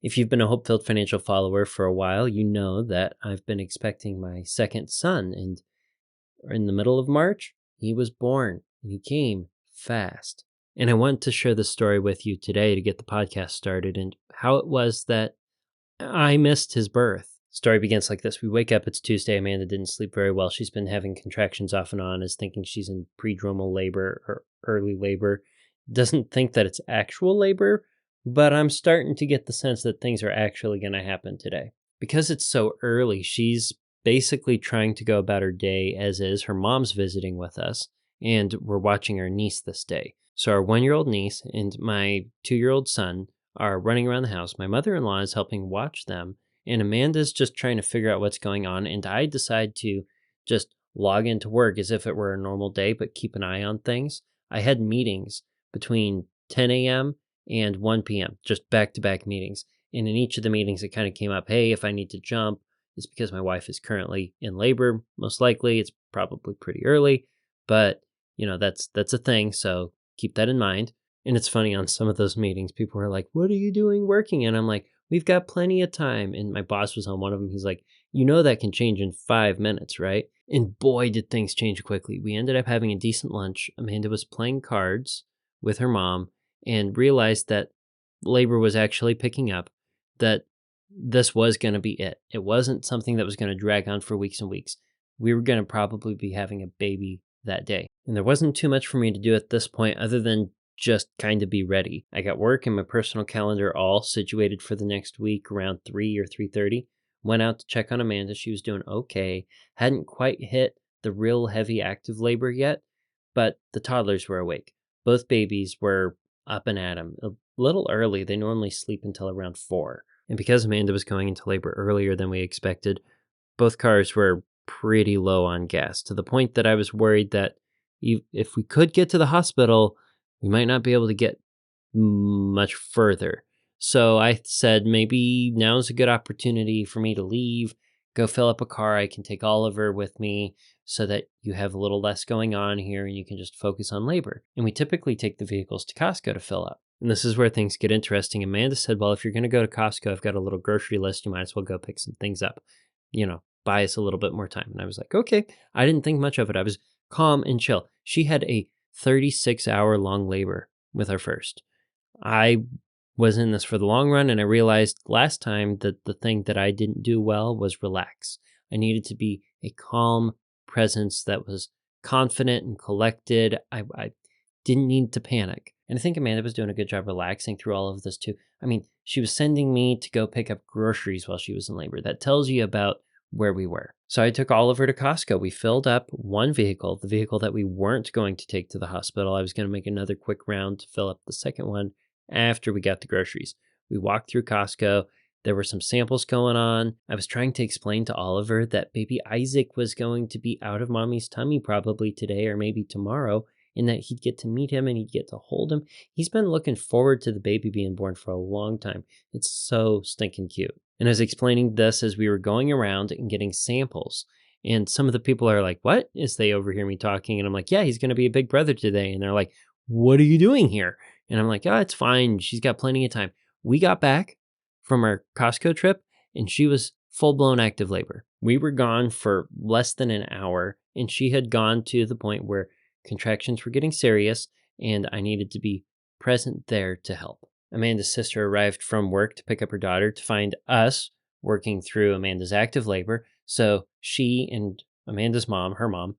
If you've been a HopeFilled financial follower for a while, you know that I've been expecting my second son, and in the middle of March, he was born, and he came fast. And I want to share this story with you today to get the podcast started and how it was that I missed his birth. Story begins like this. We wake up, it's Tuesday. Amanda didn't sleep very well. She's been having contractions off and on, is thinking she's in prodromal labor or early labor. Doesn't think that it's actual labor, but I'm starting to get the sense that things are actually going to happen today. Because it's so early, she's basically trying to go about her day as is. Her mom's visiting with us, and we're watching our niece this day. So our 1-year-old niece and my 2-year-old son are running around the house. My mother-in-law is helping watch them, and Amanda's just trying to figure out what's going on. And I decide to just log into work as if it were a normal day, but keep an eye on things. I had meetings between 10 a.m. and 1 p.m., just back-to-back meetings. And in each of the meetings, it kind of came up, hey, if I need to jump, it's because my wife is currently in labor. Most likely, it's probably pretty early, but that's a thing. So keep that in mind. And it's funny, on some of those meetings, people were like, what are you doing working? And I'm like, we've got plenty of time. And my boss was on one of them. He's like, that can change in 5 minutes, right? And boy, did things change quickly. We ended up having a decent lunch. Amanda was playing cards with her mom and realized that labor was actually picking up, that this was going to be it. It wasn't something that was going to drag on for weeks and weeks. We were going to probably be having a baby that day. And there wasn't too much for me to do at this point other than just kind of be ready. I got work and my personal calendar all situated for the next week around 3 or 3:30. Went out to check on Amanda. She was doing okay. Hadn't quite hit the real heavy active labor yet, but the toddlers were awake. Both babies were up and at 'em. A little early. They normally sleep until around 4. And because Amanda was going into labor earlier than we expected, both cars were pretty low on gas, to the point that I was worried that if we could get to the hospital, we might not be able to get much further. So I said, maybe now's a good opportunity for me to leave, go fill up a car. I can take Oliver with me so that you have a little less going on here and you can just focus on labor. And we typically take the vehicles to Costco to fill up. And this is where things get interesting. Amanda said, well, if you're going to go to Costco, I've got a little grocery list. You might as well go pick some things up, buy us a little bit more time. And I was like, okay. I didn't think much of it. I was calm and chill. She had a 36-hour long labor with our first. I was in this for the long run, and I realized last time that the thing that I didn't do well was relax. I needed to be a calm presence that was confident and collected. I didn't need to panic. And I think Amanda was doing a good job relaxing through all of this too. I mean, she was sending me to go pick up groceries while she was in labor. That tells you about where we were. So I took Oliver to Costco. We filled up one vehicle, the vehicle that we weren't going to take to the hospital. I was going to make another quick round to fill up the second one after we got the groceries. We walked through Costco. There were some samples going on. I was trying to explain to Oliver that baby Isaac was going to be out of mommy's tummy probably today or maybe tomorrow, and that he'd get to meet him and he'd get to hold him. He's been looking forward to the baby being born for a long time. It's so stinking cute. And I was explaining this as we were going around and getting samples. And some of the people are like, what? As they overhear me talking. And I'm like, yeah, he's going to be a big brother today. And they're like, what are you doing here? And I'm like, oh, it's fine. She's got plenty of time. We got back from our Costco trip and she was full-blown active labor. We were gone for less than an hour and she had gone to the point where contractions were getting serious and I needed to be present there to help. Amanda's sister arrived from work to pick up her daughter to find us working through Amanda's active labor. So she and Amanda's mom, her mom,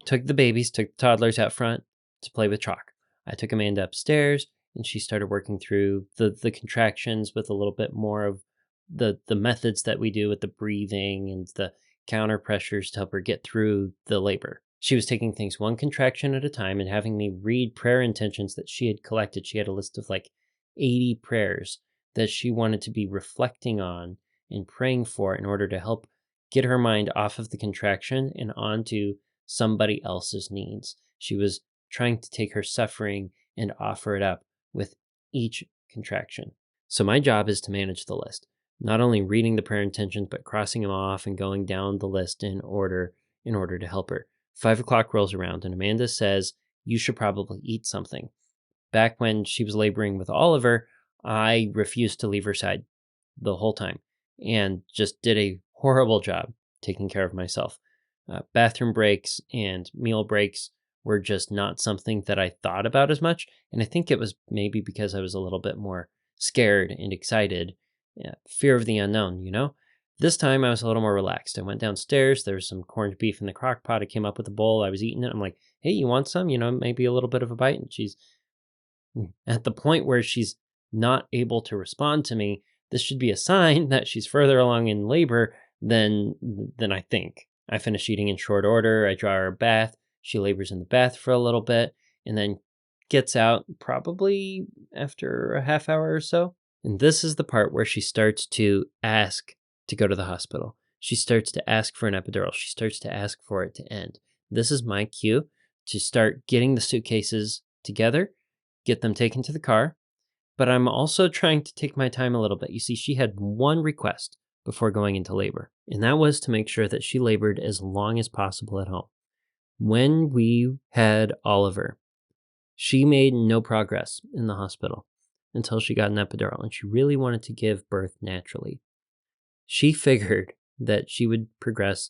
took the toddlers out front to play with chalk. I took Amanda upstairs and she started working through the contractions with a little bit more of the methods that we do with the breathing and the counter pressures to help her get through the labor. She was taking things one contraction at a time and having me read prayer intentions that she had collected. She had a list of like 80 prayers that she wanted to be reflecting on and praying for in order to help get her mind off of the contraction and onto somebody else's needs. She was trying to take her suffering and offer it up with each contraction. So my job is to manage the list, not only reading the prayer intentions, but crossing them off and going down the list in order to help her. 5 o'clock rolls around and Amanda says, you should probably eat something. Back when she was laboring with Oliver, I refused to leave her side. the whole time and just did a horrible job taking care of myself. Bathroom breaks and meal breaks were just not something that I thought about as much. And I think it was maybe because I was a little bit more scared and excited. Yeah, fear of the unknown, you know? This time I was a little more relaxed. I went downstairs. There was some corned beef in the crock pot. I came up with a bowl. I was eating it. I'm like, hey, you want some? Maybe a little bit of a bite. And she's at the point where she's not able to respond to me. This should be a sign that she's further along in labor than I think. I finish eating in short order. I draw her a bath. She labors in the bath for a little bit and then gets out probably after a half hour or so. And this is the part where she starts to ask to go to the hospital. She starts to ask for an epidural. She starts to ask for it to end. This is my cue to start getting the suitcases together, get them taken to the car. But I'm also trying to take my time a little bit. You see, she had one request before going into labor, and that was to make sure that she labored as long as possible at home. When we had Oliver, she made no progress in the hospital until she got an epidural, and she really wanted to give birth naturally. She figured that she would progress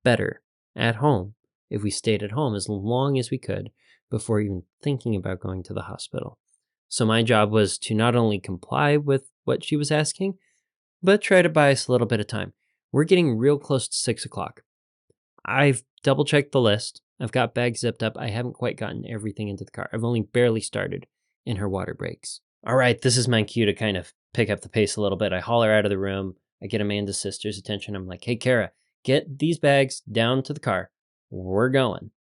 better at home if we stayed at home as long as we could before even thinking about going to the hospital. So my job was to not only comply with what she was asking, but try to buy us a little bit of time. We're getting real close to 6 o'clock. I've double checked the list. I've got bags zipped up. I haven't quite gotten everything into the car. I've only barely started in her water breaks. All right, this is my cue to kind of pick up the pace a little bit. I haul her out of the room. I get Amanda's sister's attention. I'm like, hey, Kara, get these bags down to the car. We're going.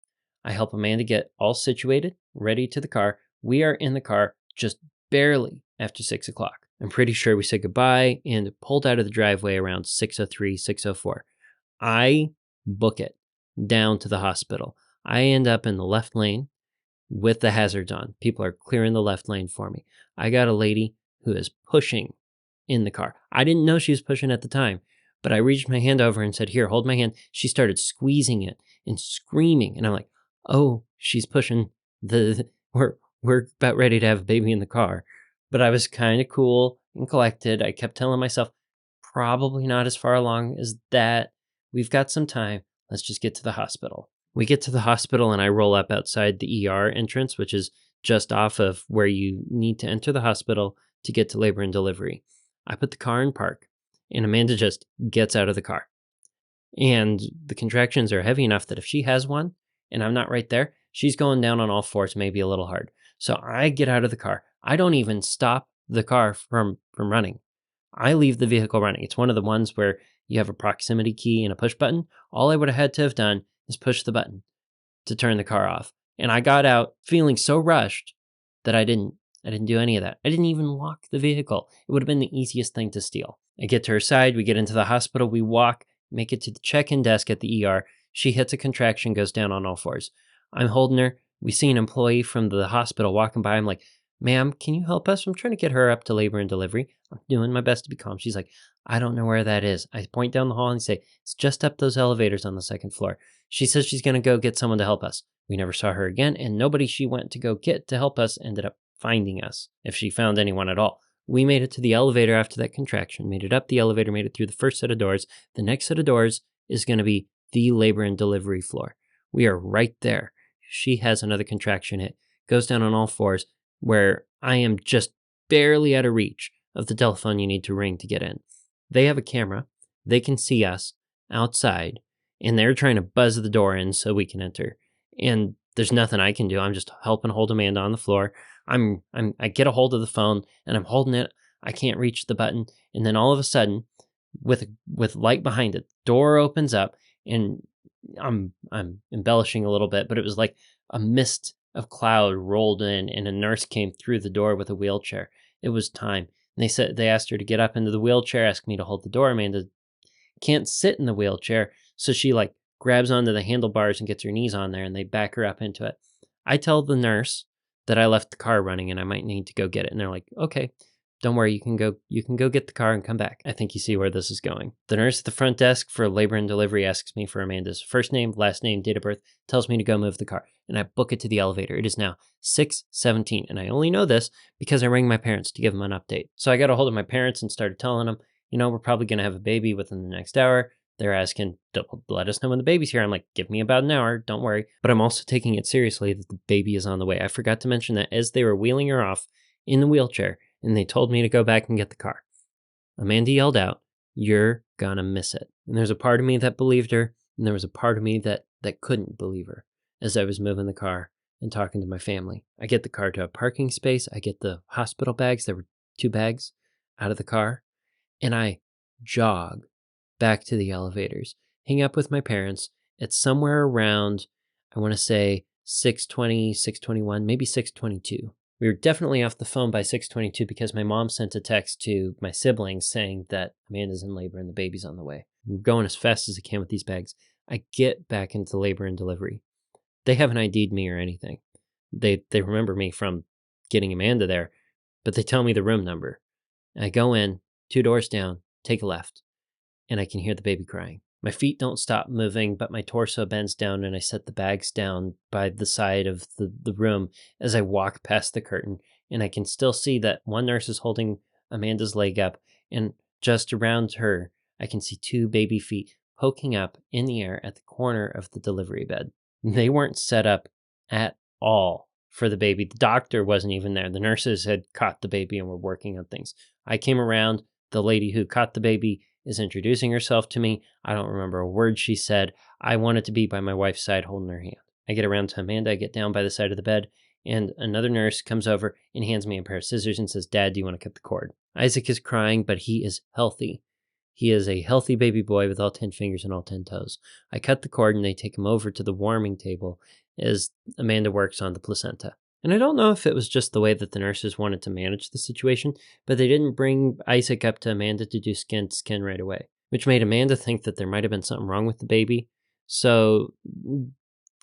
I help Amanda get all situated, ready to the car. We are in the car just barely after 6 o'clock. I'm pretty sure we said goodbye and pulled out of the driveway around 6:03, 6:04. I book it down to the hospital. I end up in the left lane with the hazards on. People are clearing the left lane for me. I got a lady who is pushing in the car. I didn't know she was pushing at the time, but I reached my hand over and said, here, hold my hand. She started squeezing it and screaming. And I'm like, oh, she's pushing we're about ready to have a baby in the car. But I was kind of cool and collected. I kept telling myself, probably not as far along as that. We've got some time. Let's just get to the hospital. We get to the hospital and I roll up outside the ER entrance, which is just off of where you need to enter the hospital to get to labor and delivery. I put the car in park and Amanda just gets out of the car. And the contractions are heavy enough that if she has one and I'm not right there, she's going down on all fours, maybe a little hard. So I get out of the car. I don't even stop the car from running. I leave the vehicle running. It's one of the ones where you have a proximity key and a push button. All I would have had to have done is push the button to turn the car off. And I got out feeling so rushed that I didn't do any of that. I didn't even lock the vehicle. It would have been the easiest thing to steal. I get to her side. We get into the hospital. We walk, make it to the check-in desk at the ER. She hits a contraction, goes down on all fours. I'm holding her. We see an employee from the hospital walking by. I'm like, ma'am, can you help us? I'm trying to get her up to labor and delivery. I'm doing my best to be calm. She's like, I don't know where that is. I point down the hall and say, it's just up those elevators on the second floor. She says she's going to go get someone to help us. We never saw her again, and nobody she went to go get to help us ended up finding us, if she found anyone at all. We made it to the elevator after that contraction, made it up the elevator, made it through the first set of doors. The next set of doors is going to be the labor and delivery floor. We are right there. She has another contraction hit, goes down on all fours, where I am just barely out of reach of the telephone you need to ring to get in. They have a camera. They can see us outside, and they're trying to buzz the door in so we can enter. And there's nothing I can do. I'm just helping hold Amanda on the floor. I get a hold of the phone, and I'm holding it. I can't reach the button. And then all of a sudden, with light behind it, door opens up, and I'm embellishing a little bit, but it was like a mist of cloud rolled in, and a nurse came through the door with a wheelchair. It was time. And they asked her to get up into the wheelchair, asked me to hold the door. Amanda can't sit in the wheelchair, so she like grabs onto the handlebars and gets her knees on there, and they back her up into it. I tell the nurse that I left the car running and I might need to go get it, and they're like, okay, don't worry, you can go get the car and come back. I think you see where this is going. The nurse at the front desk for labor and delivery asks me for Amanda's first name, last name, date of birth, tells me to go move the car, and I book it to the elevator. It is now 6:17, and I only know this because I rang my parents to give them an update. So I got a hold of my parents and started telling them, we're probably going to have a baby within the next hour. They're asking, let us know when the baby's here. I'm like, give me about an hour. Don't worry. But I'm also taking it seriously that the baby is on the way. I forgot to mention that as they were wheeling her off in the wheelchair and they told me to go back and get the car, Amanda yelled out, "You're gonna miss it." And there's a part of me that believed her, and there was a part of me that couldn't believe her as I was moving the car and talking to my family. I get the car to a parking space. I get the hospital bags. There were 2 bags out of the car. And I jog back to the elevators, hang up with my parents. It's somewhere around, I want to say 6:20, 6:21, maybe 6:22. We were definitely off the phone by 6:22 because my mom sent a text to my siblings saying that Amanda's in labor and the baby's on the way. I'm going as fast as I can with these bags. I get back into labor and delivery. They haven't ID'd me or anything. They remember me from getting Amanda there, but they tell me the room number. And I go in, 2 doors down, take a left, and I can hear the baby crying. My feet don't stop moving, but my torso bends down and I set the bags down by the side of the room as I walk past the curtain. And I can still see that one nurse is holding Amanda's leg up, and just around her, I can see 2 baby feet poking up in the air at the corner of the delivery bed. They weren't set up at all for the baby. The doctor wasn't even there. The nurses had caught the baby and were working on things. I came around. The lady who caught the baby is introducing herself to me. I don't remember a word she said. I wanted to be by my wife's side holding her hand. I get around to Amanda. I get down by the side of the bed, and another nurse comes over and hands me a pair of scissors and says, "Dad, do you want to cut the cord?" Isaac is crying, but he is healthy. He is a healthy baby boy with all 10 fingers and all 10 toes. I cut the cord and they take him over to the warming table as Amanda works on the placenta. And I don't know if it was just the way that the nurses wanted to manage the situation, but they didn't bring Isaac up to Amanda to do skin to skin right away, which made Amanda think that there might have been something wrong with the baby. So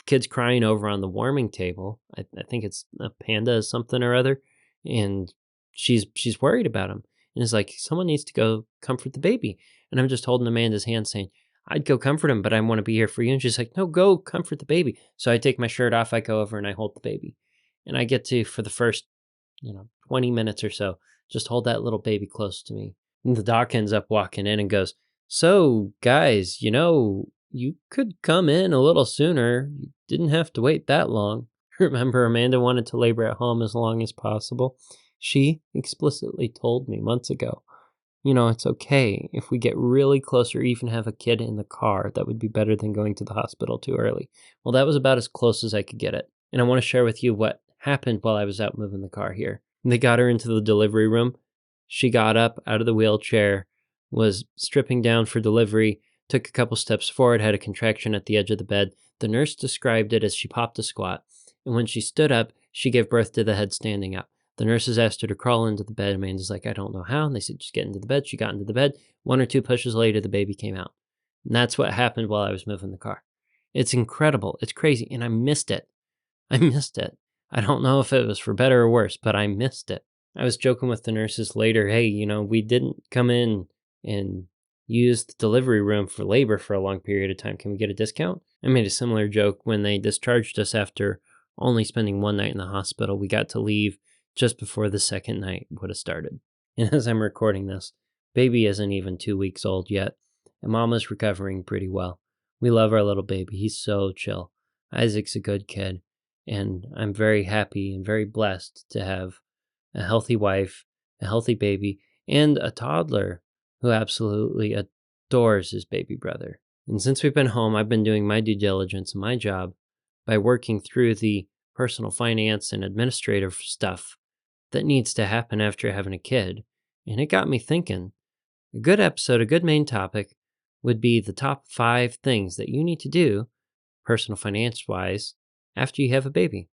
kid's crying over on the warming table. I think it's a panda something or other. And she's worried about him. And is like, someone needs to go comfort the baby. And I'm just holding Amanda's hand saying, I'd go comfort him, but I want to be here for you. And she's like, no, go comfort the baby. So I take my shirt off, I go over and I hold the baby. And I get to, for the first, 20 minutes or so, just hold that little baby close to me. And the doc ends up walking in and goes, "So, guys, you could come in a little sooner. You didn't have to wait that long." Remember, Amanda wanted to labor at home as long as possible. She explicitly told me months ago, it's okay if we get really close or even have a kid in the car. That would be better than going to the hospital too early. Well, that was about as close as I could get it. And I want to share with you what happened while I was out moving the car here. They got her into the delivery room. She got up out of the wheelchair, was stripping down for delivery, took a couple steps forward, had a contraction at the edge of the bed. The nurse described it as she popped a squat. And when she stood up, she gave birth to the head standing up. The nurses asked her to crawl into the bed. Amanda's like, I don't know how. And they said, just get into the bed. She got into the bed. 1 or 2 pushes later, the baby came out. And that's what happened while I was moving the car. It's incredible. It's crazy. And I missed it. I don't know if it was for better or worse, but I missed it. I was joking with the nurses later, hey, we didn't come in and use the delivery room for labor for a long period of time. Can we get a discount? I made a similar joke when they discharged us after only spending 1 night in the hospital. We got to leave just before the second night would have started. And as I'm recording this, baby isn't even 2 weeks old yet, and Mama's recovering pretty well. We love our little baby. He's so chill. Isaac's a good kid, and I'm very happy and very blessed to have a healthy wife, a healthy baby, and a toddler who absolutely adores his baby brother. And since we've been home, I've been doing my due diligence and my job by working through the personal finance and administrative stuff that needs to happen after having a kid. And it got me thinking, a good episode, a good main topic would be the top 5 things that you need to do, personal finance wise, after you have a baby.